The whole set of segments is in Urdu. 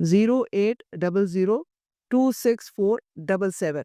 0800-26477।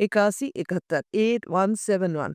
8171 8171।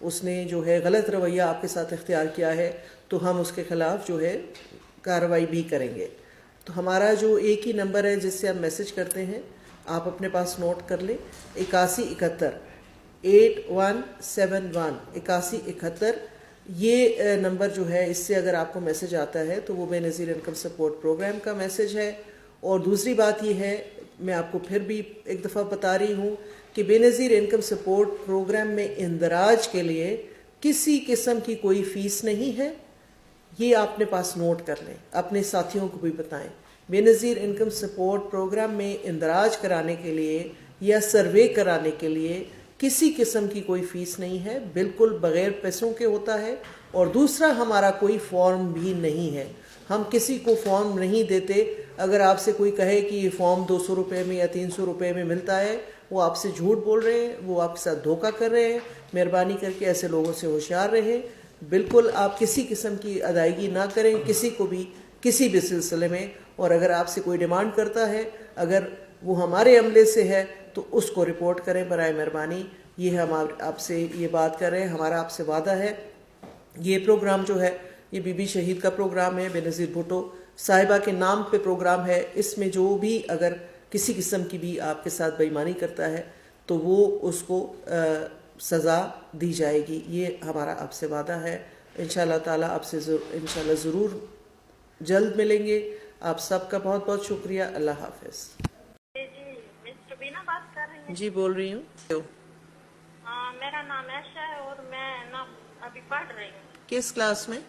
اس نے جو ہے غلط رویہ آپ کے ساتھ اختیار کیا ہے تو ہم اس کے خلاف جو ہے کارروائی بھی کریں گے. تو ہمارا جو ایک ہی نمبر ہے جس سے ہم میسج کرتے ہیں، آپ اپنے پاس نوٹ کر لیں، 8171 8171 8171. یہ نمبر جو ہے، اس سے اگر آپ کو میسج آتا ہے تو وہ بے نظیر انکم سپورٹ پروگرام کا میسج ہے. اور دوسری بات یہ ہے، میں آپ کو پھر بھی ایک دفعہ بتا رہی ہوں کہ بے نظیر انکم سپورٹ پروگرام میں اندراج کے لیے کسی قسم کی کوئی فیس نہیں ہے. یہ آپ اپنے پاس نوٹ کر لیں، اپنے ساتھیوں کو بھی بتائیں. بے نظیر انکم سپورٹ پروگرام میں اندراج کرانے کے لیے یا سروے کرانے کے لیے کسی قسم کی کوئی فیس نہیں ہے، بالکل بغیر پیسوں کے ہوتا ہے. اور دوسرا، ہمارا کوئی فارم بھی نہیں ہے، ہم کسی کو فارم نہیں دیتے. اگر آپ سے کوئی کہے کہ یہ فارم 200 روپے میں یا 300 روپے میں ملتا ہے، وہ آپ سے جھوٹ بول رہے ہیں، وہ آپ کے ساتھ دھوکہ کر رہے ہیں. مہربانی کر کے ایسے لوگوں سے ہوشیار رہیں. بالکل آپ کسی قسم کی ادائیگی نہ کریں کسی کو بھی، کسی بھی سلسلے میں. اور اگر آپ سے کوئی ڈیمانڈ کرتا ہے، اگر وہ ہمارے عملے سے ہے تو اس کو رپورٹ کریں برائے مہربانی. یہ ہم آپ سے یہ بات کر رہے ہیں، ہمارا آپ سے وعدہ ہے. یہ پروگرام جو ہے، یہ بی بی شہید کا پروگرام ہے، بے نظیر بھٹو صاحبہ کے نام پہ پروگرام ہے. اس میں جو بھی اگر کسی قسم کی بھی آپ کے ساتھ بے ایمانی کرتا ہے تو وہ اس کو سزا دی جائے گی. یہ ہمارا آپ سے وعدہ ہے. انشاءاللہ تعالیٰ آپ سے انشاءاللہ ضرور جلد ملیں گے. آپ سب کا بہت بہت شکریہ. اللہ حافظ. جی مسٹر بینا بات کر رہی ہیں؟ جی بول رہی ہوں. میرا نام عائشہ ہے اور میں نا ابھی پڑھ رہی ہوں. کس کلاس میں؟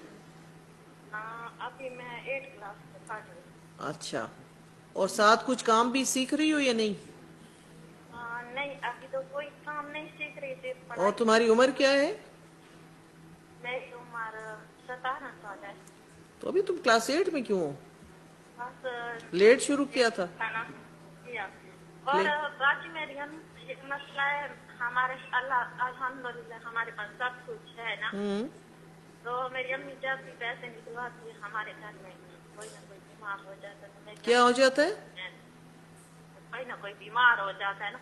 ابھی میں 8 کلاس میں پڑھ رہی ہوں. اچھا. اور ساتھ کچھ کام بھی سیکھ رہی ہو یا نہیں؟ نہیں، ابھی تو کوئی کام نہیں سیکھ رہی تھی. اور تمہاری عمر کیا ہے؟ میری عمر 17 سال ہے. تو ابھی تم کلاس 8 میں کیوں ہو؟ بس لیٹ شروع کیا تھا؟ اور باقی میری ایک مسئلہ ہے، ہمارے اللہ الحمدللہ ہمارے پاس سب کچھ ہے نا. تو میری امی جب بھی پیسے نکلواتی ہے ہمارے گھر میں کوئی نہ کوئی بیمار ہو جاتا ہے. کیا ہو جاتا ہے؟ کوئی نہ کوئی بیمار ہو جاتا ہے نا،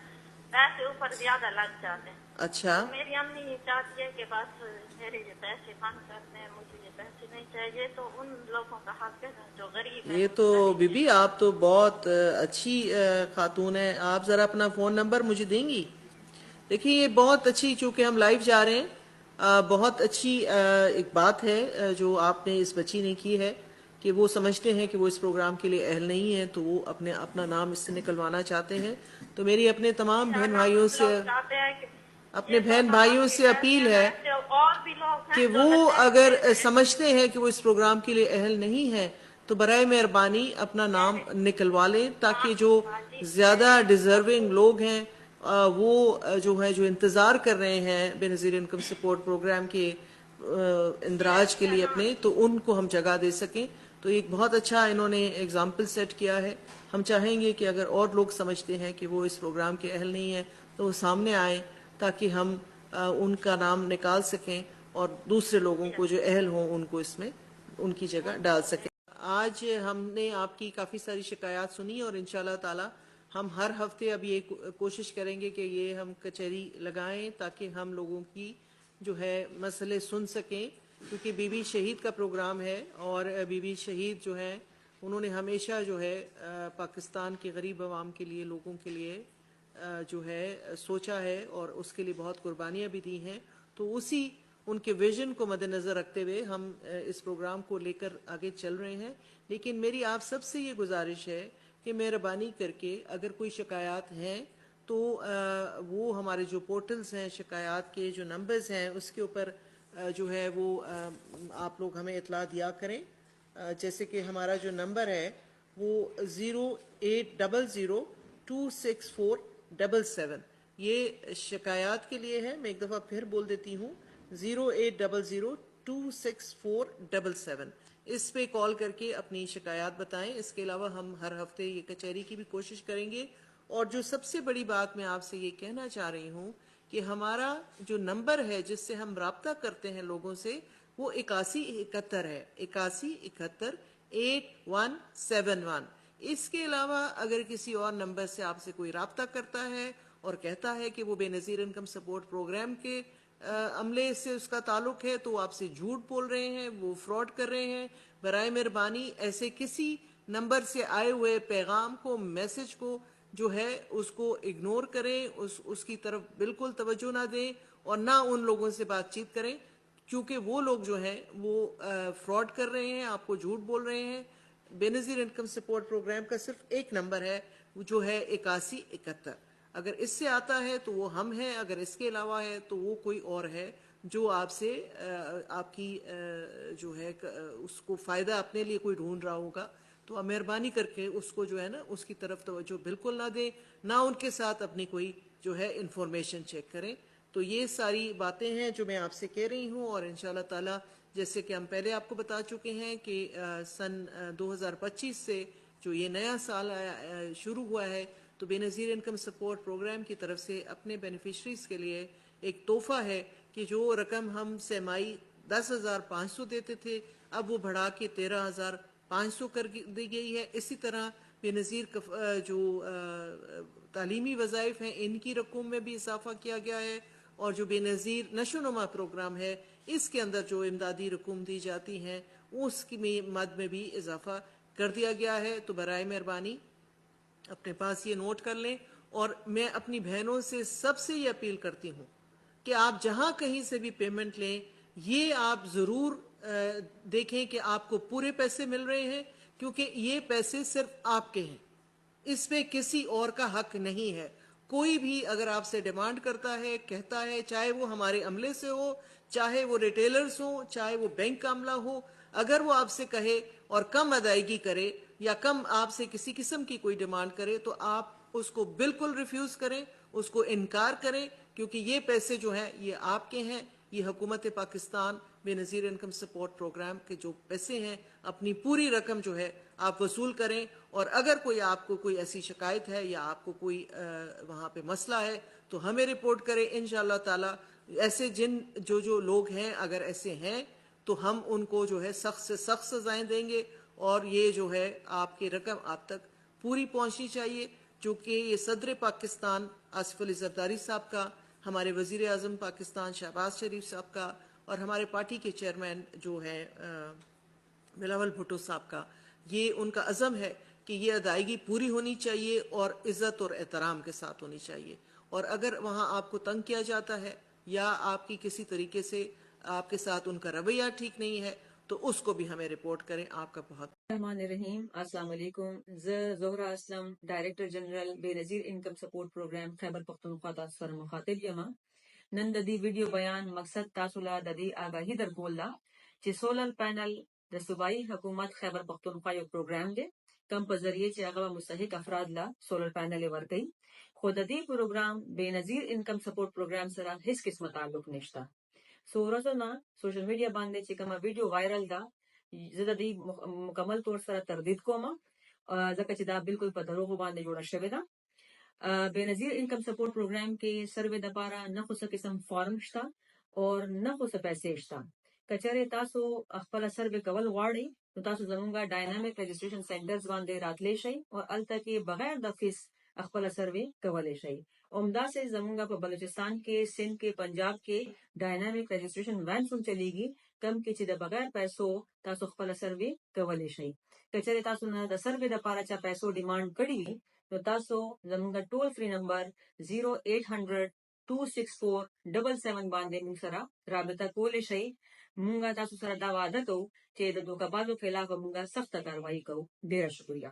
پیسے اوپر زیادہ لگ جاتے ہیں. اچھا. میری امی چاہتی ہے کہ بس میرے یہ پیسے بند کرتے ہیں، مجھے یہ پیسے نہیں چاہیے. تو ان لوگوں کا حق ہے جو غریب ہے. یہ تو بی بی آپ تو بہت اچھی خاتون ہیں. آپ ذرا اپنا فون نمبر مجھے دیں گی؟ دیکھیں یہ بہت اچھی، چونکہ ہم لائیو جا رہے ہیں، بہت اچھی ایک بات ہے جو آپ نے اس بچی نے کی ہے کہ وہ سمجھتے ہیں کہ وہ اس پروگرام کے لیے اہل نہیں ہے تو وہ اپنا نام اس سے نکلوانا چاہتے ہیں. تو میری اپنے تمام بہن بھائیوں سے اپیل ہے کہ وہ اگر سمجھتے ہیں کہ وہ اس پروگرام کے لیے اہل نہیں ہے تو برائے مہربانی اپنا نام نکلوا لیں، تاکہ جو زیادہ ڈیزرونگ لوگ ہیں وہ جو انتظار کر رہے ہیں بے نظیر انکم سپورٹ پروگرام کے اندراج کے لیے اپنے، تو ان کو ہم جگہ دے سکیں. تو ایک بہت اچھا انہوں نے ایگزامپل سیٹ کیا ہے. ہم چاہیں گے کہ اگر اور لوگ سمجھتے ہیں کہ وہ اس پروگرام کے اہل نہیں ہیں تو وہ سامنے آئیں تاکہ ہم ان کا نام نکال سکیں اور دوسرے لوگوں کو جو اہل ہوں ان کو اس میں ان کی جگہ ڈال سکیں. آج ہم نے آپ کی کافی ساری شکایات سنی اور انشاءاللہ تعالی ہم ہر ہفتے اب یہ کوشش کریں گے کہ یہ ہم کچہری لگائیں تاکہ ہم لوگوں کی جو ہے مسئلے سن سکیں. کیونکہ بی بی شہید کا پروگرام ہے اور بی بی شہید جو ہیں انہوں نے ہمیشہ جو ہے پاکستان کے غریب عوام کے لیے، لوگوں کے لیے جو ہے سوچا ہے اور اس کے لیے بہت قربانیاں بھی دی ہیں. تو اسی ان کے ویژن کو مد نظر رکھتے ہوئے ہم اس پروگرام کو لے کر آگے چل رہے ہیں. لیکن میری آپ سب سے یہ گزارش ہے کہ مہربانی کر کے اگر کوئی شکایات ہیں تو وہ ہمارے جو پورٹلز ہیں، شکایات کے جو نمبرز ہیں اس کے اوپر جو ہے وہ آپ لوگ ہمیں اطلاع دیا کریں. جیسے کہ ہمارا جو نمبر ہے وہ 0800264777. یہ شکایات کے لیے ہے. میں ایک دفعہ پھر بول دیتی ہوں، 0800264777. اس پہ کال کر کے اپنی شکایات بتائیں. اس کے علاوہ ہم ہر ہفتے یہ کچہری کی بھی کوشش کریں گے. اور جو سب سے بڑی بات میں آپ سے یہ کہنا چاہ رہی ہوں کہ ہمارا جو نمبر ہے جس سے ہم رابطہ کرتے ہیں لوگوں سے وہ 8171 ہے، 8171 اس کے علاوہ اگر کسی اور نمبر سے آپ سے کوئی رابطہ کرتا ہے اور کہتا ہے کہ وہ بے نظیر انکم سپورٹ پروگرام کے عملے سے اس کا تعلق ہے تو وہ آپ سے جھوٹ بول رہے ہیں, وہ فراڈ کر رہے ہیں. برائے مہربانی ایسے کسی نمبر سے آئے ہوئے پیغام کو, میسج کو جو ہے اس کو اگنور کریں, اس کی طرف بالکل توجہ نہ دیں اور نہ ان لوگوں سے بات چیت کریں, کیونکہ وہ لوگ جو ہیں وہ فراڈ کر رہے ہیں, آپ کو جھوٹ بول رہے ہیں. بے نظیر انکم سپورٹ پروگرام کا صرف ایک نمبر ہے جو ہے 8171. اگر اس سے آتا ہے تو وہ ہم ہیں, اگر اس کے علاوہ ہے تو وہ کوئی اور ہے جو آپ سے آپ کی جو ہے اس کو فائدہ اپنے لیے کوئی ڈھونڈ رہا ہوگا. تو آپ مہربانی کر کے اس کو جو ہے نا اس کی طرف توجہ بالکل نہ دیں, نہ ان کے ساتھ اپنی کوئی جو ہے انفارمیشن چیک کریں. تو یہ ساری باتیں ہیں جو میں آپ سے کہہ رہی ہوں, اور انشاءاللہ تعالی جیسے کہ ہم پہلے آپ کو بتا چکے ہیں کہ سن 2025 سے جو یہ نیا سال شروع ہوا ہے تو بے نظیر انکم سپورٹ پروگرام کی طرف سے اپنے بینیفیشریز کے لیے ایک تحفہ ہے کہ جو رقم ہم سہ-ماہی 10,500 دیتے تھے اب وہ بڑھا کے 13,500 کر دی گئی ہے. اسی طرح بے نظیر جو تعلیمی وظائف ہیں ان کی رقم میں بھی اضافہ کیا گیا ہے, اور جو بے نظیر نشو و نما پروگرام ہے اس کے اندر جو امدادی رقوم دی جاتی ہیں اس کی مد میں بھی اضافہ کر دیا گیا ہے. تو برائے مہربانی اپنے پاس یہ نوٹ کر لیں, اور میں اپنی بہنوں سے سب سے یہ اپیل کرتی ہوں کہ آپ جہاں کہیں سے بھی پیمنٹ لیں یہ آپ ضرور دیکھیں کہ آپ کو پورے پیسے مل رہے ہیں, کیونکہ یہ پیسے صرف آپ کے ہیں, اس میں کسی اور کا حق نہیں ہے. کوئی بھی اگر آپ سے ڈیمانڈ کرتا ہے, کہتا ہے, چاہے وہ ہمارے عملے سے ہو, چاہے وہ ریٹیلرز ہوں, چاہے وہ بینک کا عملہ ہو, اگر وہ آپ سے کہے اور کم ادائیگی کرے یا کم آپ سے کسی قسم کی کوئی ڈیمانڈ کرے تو آپ اس کو بالکل ریفیوز کریں, اس کو انکار کریں, کیونکہ یہ پیسے جو ہیں یہ آپ کے ہیں. یہ حکومت پاکستان بے نظیر انکم سپورٹ پروگرام کے جو پیسے ہیں اپنی پوری رقم جو ہے آپ وصول کریں, اور اگر کوئی آپ کو کوئی ایسی شکایت ہے یا آپ کو کوئی وہاں پہ مسئلہ ہے تو ہمیں رپورٹ کریں. انشاءاللہ تعالی ایسے جو لوگ ہیں اگر ایسے ہیں تو ہم ان کو جو ہے سخت سے سخت سزائیں دیں گے, اور یہ جو ہے آپ کی رقم آپ تک پوری پہنچنی چاہیے. چونکہ یہ صدر پاکستان آصف علی زرداری صاحب کا, ہمارے وزیر اعظم پاکستان شہباز شریف صاحب کا, اور ہمارے پارٹی کے چیئرمین جو ہیں بلاول بھٹو صاحب کا, یہ ان کا عزم ہے کہ یہ ادائیگی پوری ہونی چاہیے اور عزت اور احترام کے ساتھ ہونی چاہیے. اور اگر وہاں آپ کو تنگ کیا جاتا ہے یا آپ کی کسی طریقے سے آپ کے ساتھ ان کا رویہ ٹھیک نہیں ہے تو اس کو بھی ہمیں رپورٹ کریں. آپ کا بہت الرحمن الرحیم. السلام علیکم. زہرا اسلم, ڈائریکٹر جنرل بے نظیر income support programme Khyber Pakhtunkhwa تاسفر مخاطب یما. نن ددی ویڈیو بیان مقصد تاسولا ددی آگاہی در کولدا چی سولر پینل د صوبائی حکومت خیبر پختونخوا یو پروگرام دے کم په ذریعے چی اغا مستحق افراد لا سولر پینل ورکئی. خود ددی پروگرام بے نظیر انکم سپورٹ پروگرام سرا ہس قسم تعلق نشتا. سو رسونا سوشل میڈیا باندے چی کما ویڈیو وائرل دا زه د دې مکمل طور سره تردید کوم ځکه چې دا بالکل په دروغو باندې جوړه شوې ده. بے نظیر انکم سپورٹ پروگرام کې سروے دپاره نه خو څه قسم فارم شته اور نه خو څه پیسې شته. که چېرې تاسو خپله سروے کول غواړئ نو تاسو زمونږ ډاینامیک رجسټریشن سینټرز باندې راتلی شئ او هلته کې بغیر د فیس خپله سروے کولی شئ. همداسې زمونږ په بلوچستان کې, سندھ کې, پنجاب کې ډاینامیک رجسټریشن وینز هم چلیږي کم کې چې د بغیر پیسو تاسو خپله سروے کولی شئ. که چېرې تاسو نه د سروے دپاره چا پیسو ډیمانډ کړي وي نو تاسو زمونږ ټول فری نمبر 0800-264-77 باندې موږ سره رابطه کولی شئ. موږ تاسو سره دا وعده کوو چې د دوکهبازو خلاف موږ سخته کاروایي کوو. ډېره شکریه.